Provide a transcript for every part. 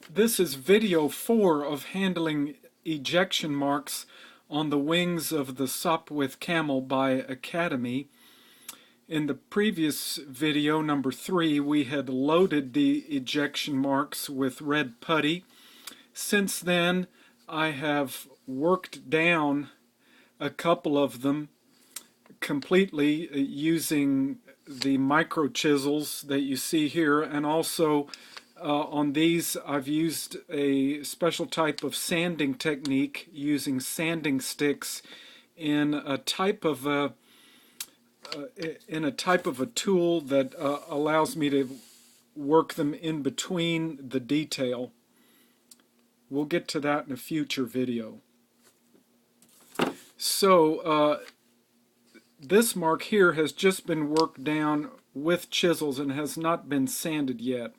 This is video 4 of handling ejection marks on the wings of the Sopwith Camel by Academy. In the previous video, number 3, we had loaded the ejection marks with red putty. Since then, I have worked down a couple of them completely using the micro chisels that you see here, and also on these I've used a special type of sanding technique using sanding sticks in a type of a tool that allows me to work them in between the detail. We'll get to that in a future video. So this mark here has just been worked down with chisels and has not been sanded yet.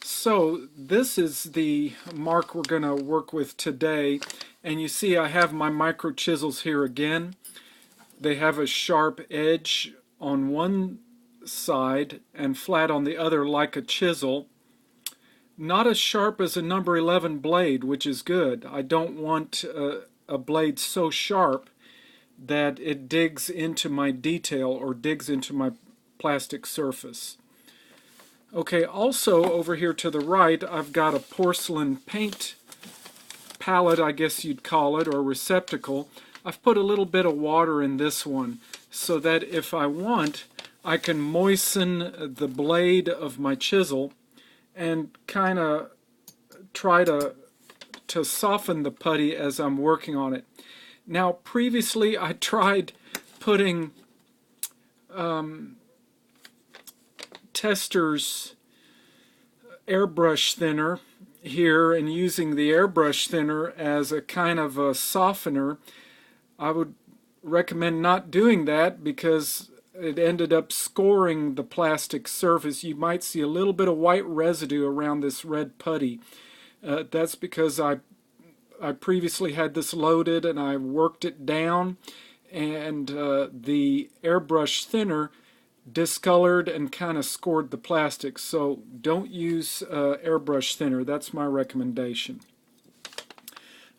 So this is the mark we're going to work with today, and you see I have my micro chisels here again. They have a sharp edge on one side and flat on the other like a chisel. Not as sharp as a number 11 blade, which is good. I don't want a blade so sharp that it digs into my detail or digs into my plastic surface. Okay, also over here to the right I've got a porcelain paint palette, I guess you'd call it, or receptacle. I've put a little bit of water in this one so that if I want, I can moisten the blade of my chisel and kind of try to soften the putty as I'm working on it. Now previously I tried putting Tester's airbrush thinner here and using the airbrush thinner as a kind of a softener. I would recommend not doing that because it ended up scoring the plastic surface. You might see a little bit of white residue around this red putty. That's because I previously had this loaded and I worked it down, and the airbrush thinner discolored and kind of scored the plastic. So don't use airbrush thinner. That's my recommendation.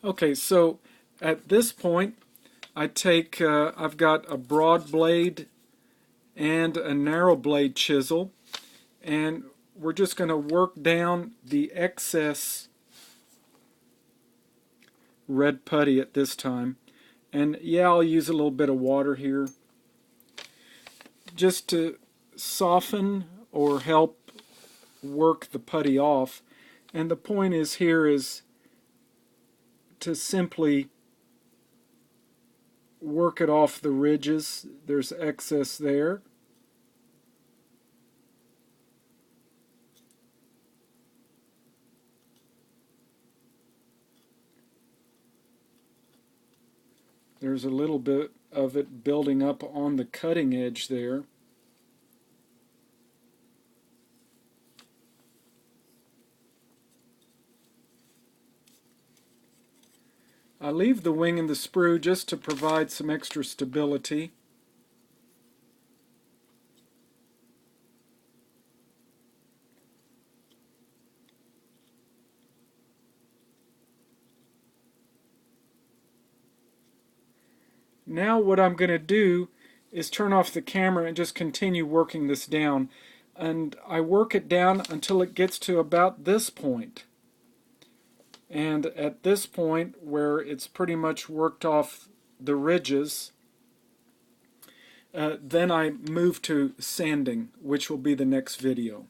Okay, so at this point I take I've got a broad blade and a narrow blade chisel, and we're just going to work down the excess red putty at this time. And yeah, I'll use a little bit of water here just to soften or help work the putty off. And the point is here is to simply work it off the ridges. There's excess there. There's a little bit of it building up on the cutting edge there. I leave the wing and the sprue just to provide some extra stability. Now what I'm going to do is turn off the camera and just continue working this down. And I work it down until it gets to about this point. And at this point, where it's pretty much worked off the ridges, then I move to sanding, which will be the next video.